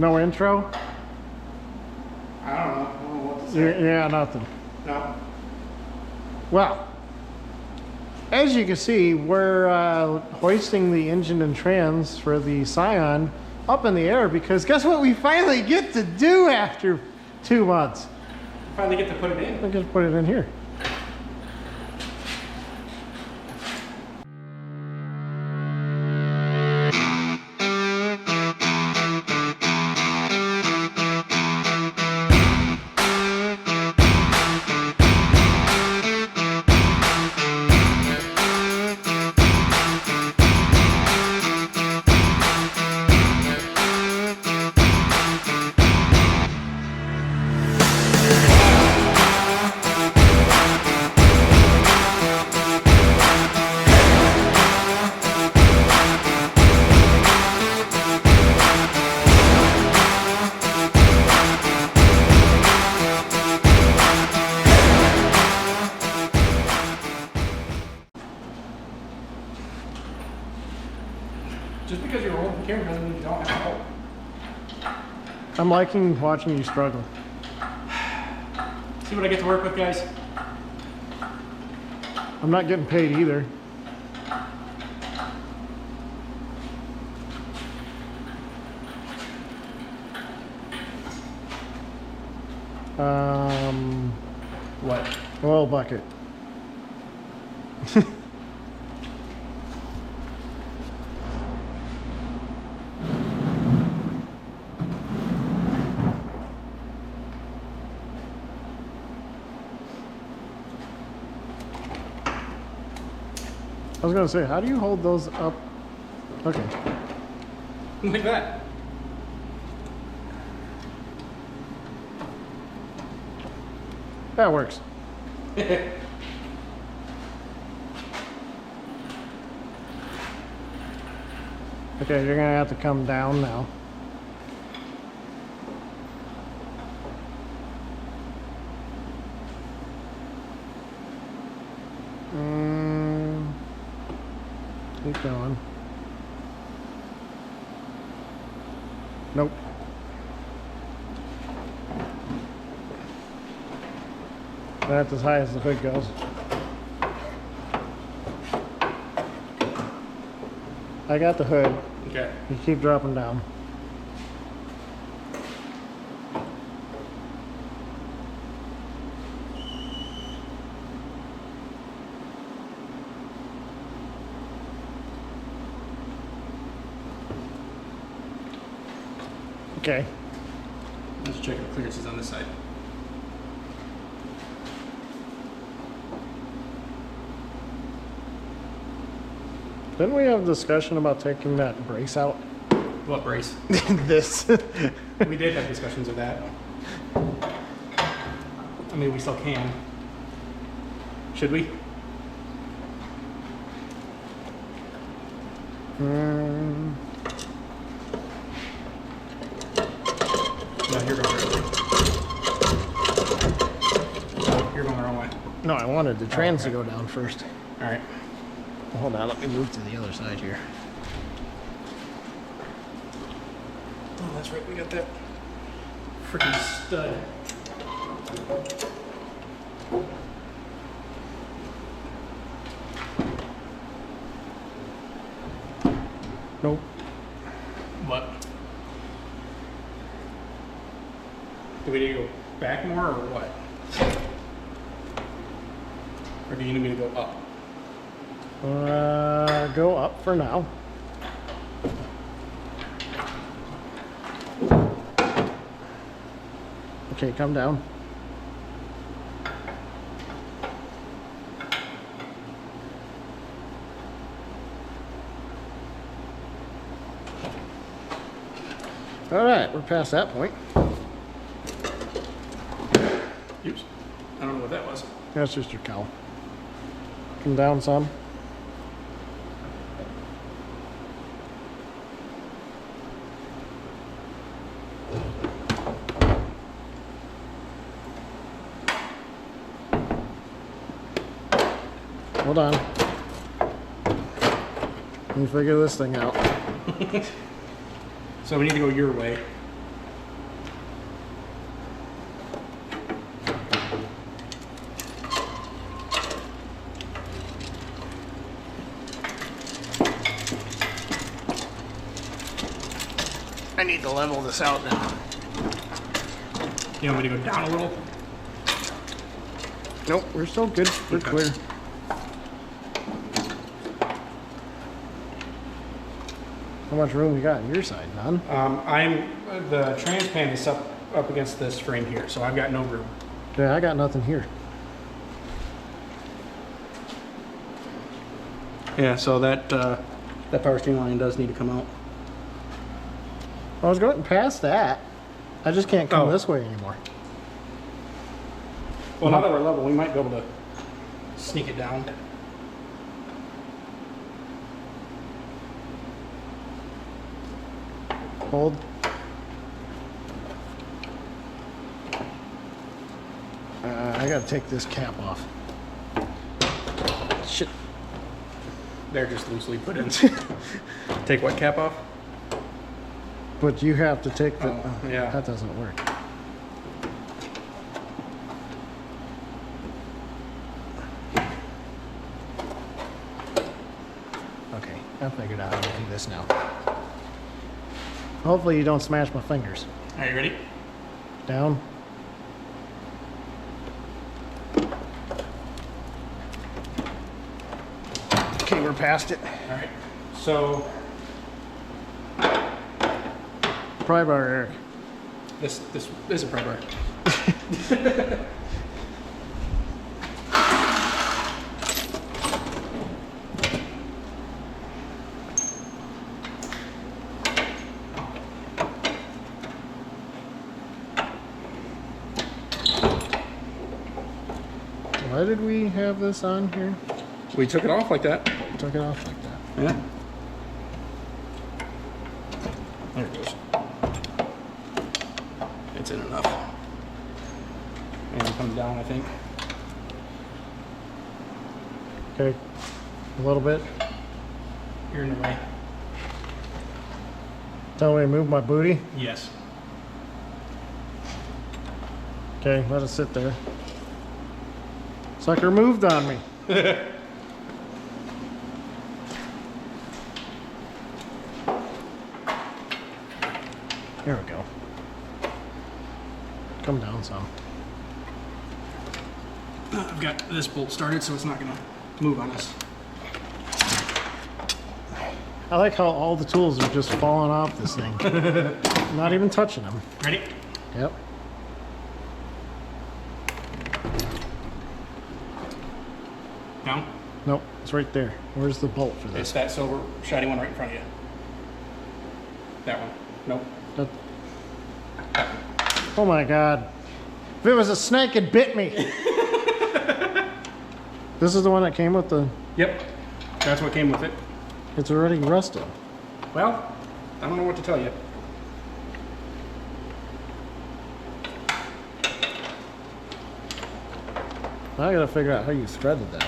No intro? I don't know what to say. Yeah, nothing. No. Well, as you can see, we're hoisting the engine and trans for the Scion up in the air because guess what we finally get to do after 2 months? Finally get to put it in. I get to put it in here. Just because you're holding the camera doesn't mean you don't have to hold. I'm liking watching you struggle. See what I get to work with, guys? I'm not getting paid either. What? Oil bucket. I was gonna say, how do you hold those up? Okay. Like that. That works. Okay, you're gonna have to come down now. Keep going. Nope. That's as high as the hood goes. I got the hood. Okay. You keep dropping down. Okay. Let's check if clearance is on this side. Didn't we have a discussion about taking that brace out? What brace? This. We did have discussions of that. I mean, we still can. Should we? No, you're going the wrong way. Oh, you're going the wrong way. No, I wanted the trans to go down first. All right. Well, hold on, let me move to the other side here. Oh, that's right. We got that freaking stud. Nope. What? Do we need to go back more or what? Or do you need me to go up? Go up for now. Okay, come down. All right, we're past that point. Oops. I don't know what that was. That's just your cowl. Come down some. Hold on. Let me figure this thing out. So we need to go your way. I need to level this out now. You want me to go down a little? Nope, we're still good. We're Okay. clear. How much room we got on your side, none? The trans pan is up against this frame here, so I've got no room. Yeah, I got nothing here. Yeah, so that power steering line does need to come out. I was going past that. I just can't come Oh. this way anymore. Well, now that we're level, we might be able to sneak it down. Hold. I gotta take this cap off. Shit. They're just loosely put in. Take what cap off? But you have to take the. Oh, yeah. That doesn't work. Okay, I figured out how to do this now. Hopefully you don't smash my fingers. Are you ready? Down. Okay, we're past it. All right. So Pry bar, Eric. this is a pry bar. Why did we have this on here? We took it off like that. Took it off like that. Yeah. There it goes. It's in enough. And it comes down, I think. Okay, a little bit. You're in the way. Tell me to move my booty. Yes. Okay, let it sit there. Sucker moved on me. Here we go. Come down some. I've got this bolt started, so it's not gonna move on us. I like how all the tools are just falling off this thing. Not even touching them. Ready? Yep. Down? Nope, it's right there. Where's the bolt for It's this? that silver shiny one right in front of you. That one. Nope. That- Oh my god. If it was a snake, it bit me. This is the one that came with the... Yep. That's what came with it. It's already rusted. Well, I don't know what to tell you. Now I gotta figure out how you threaded that.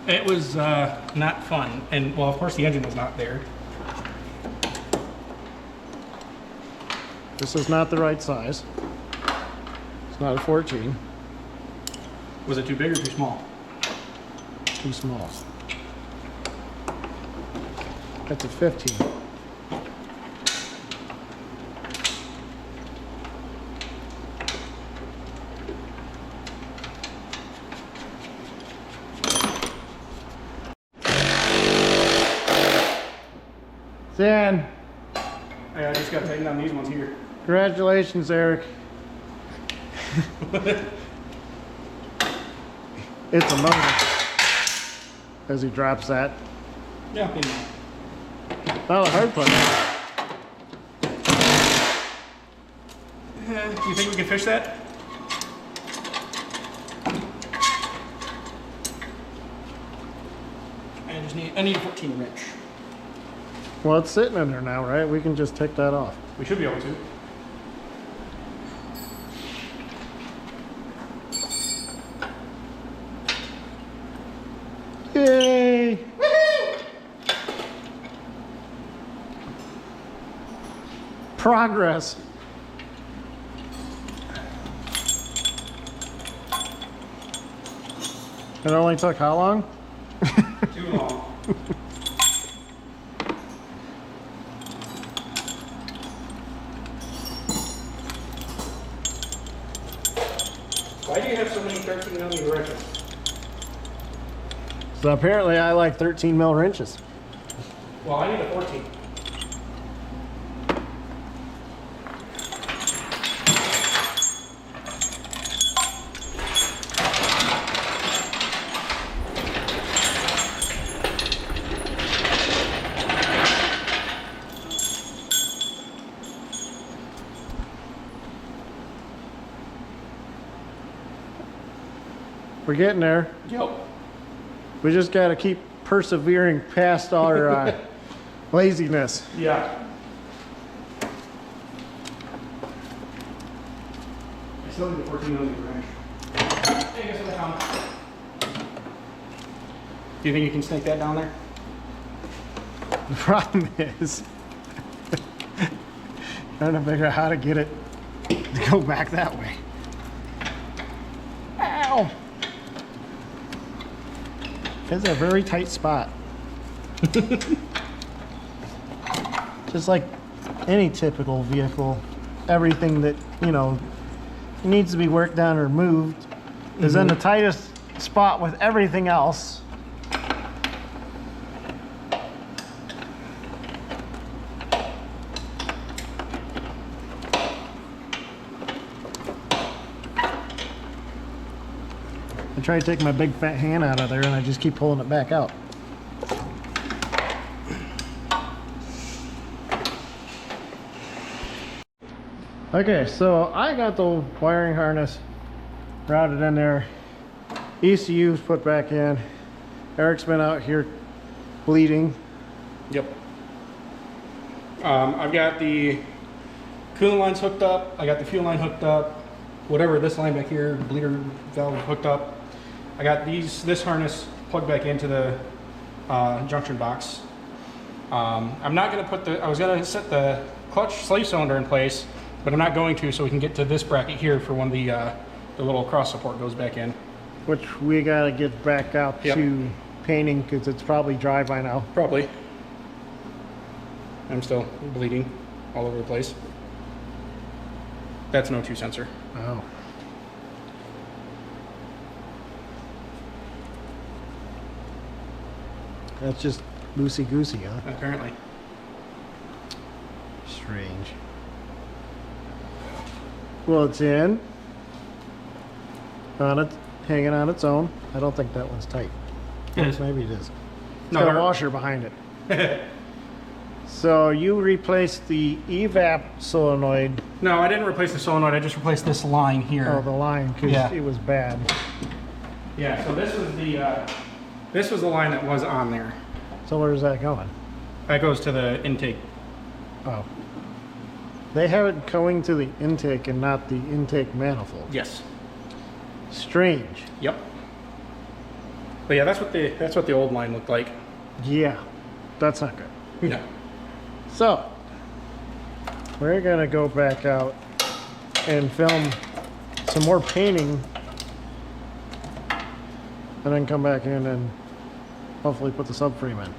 It was not fun. And, well, of course, the engine was not there. This is not the right size. It's not a 14. Was it too big or too small? Too small. That's a 15. Dan, Hey, I just got to tighten down these ones here. congratulations, Eric. It's a motor. As he drops that. Yeah, you know. Not a hard part. Do you think we can fish that? I need a 14 wrench. Well, it's sitting in there now, right? We can just take that off. We should be able to. Yay! Progress. It only took how long? Too long. So apparently I like 13 mil wrenches. Well, I need a 14. We're getting there. Yep. We just got to keep persevering past our laziness. Yeah. I still need the 14 millimeter wrench. Hey, guess what I found? Do you think you can snake that down there? The problem is trying to figure out how to get it to go back that way. Ow! It's a very tight spot. Just like any typical vehicle, everything that, you know, needs to be worked on or moved is in the tightest spot with everything else. I try to take my big fat hand out of there and I just keep pulling it back out. Okay, so I got the wiring harness routed in there. ECU's put back in. Eric's been out here bleeding. Yep. I've got the coolant lines hooked up. I got the fuel line hooked up. Whatever this line back here, bleeder valve hooked up. I got this harness plugged back into the junction box. I'm not going to put I was going to set the clutch slave cylinder in place, but I'm not going to, so we can get to this bracket here for when the little cross support goes back in. Which we gotta get back out to painting because it's probably dry by now. Probably. I'm still bleeding all over the place. That's an O2 sensor. Oh. That's just loosey-goosey, huh? Apparently. Strange. Well, it's in. On it, hanging on its own. I don't think that one's tight. It is. Maybe it is. It's No, got a they're- washer behind it. So you replaced the evap solenoid. No, I didn't replace the solenoid. I just replaced this line here. Oh, the line, because Yeah. it was bad. Yeah. So this was the line that was on there. So where's that going? That goes to the intake. Oh. They have it going to the intake and not the intake manifold. Yes. Strange. Yep. But yeah, that's what the old line looked like. Yeah, that's not good. Yeah. So, we're gonna go back out and film some more painting and then come back in and hopefully put the subframe in.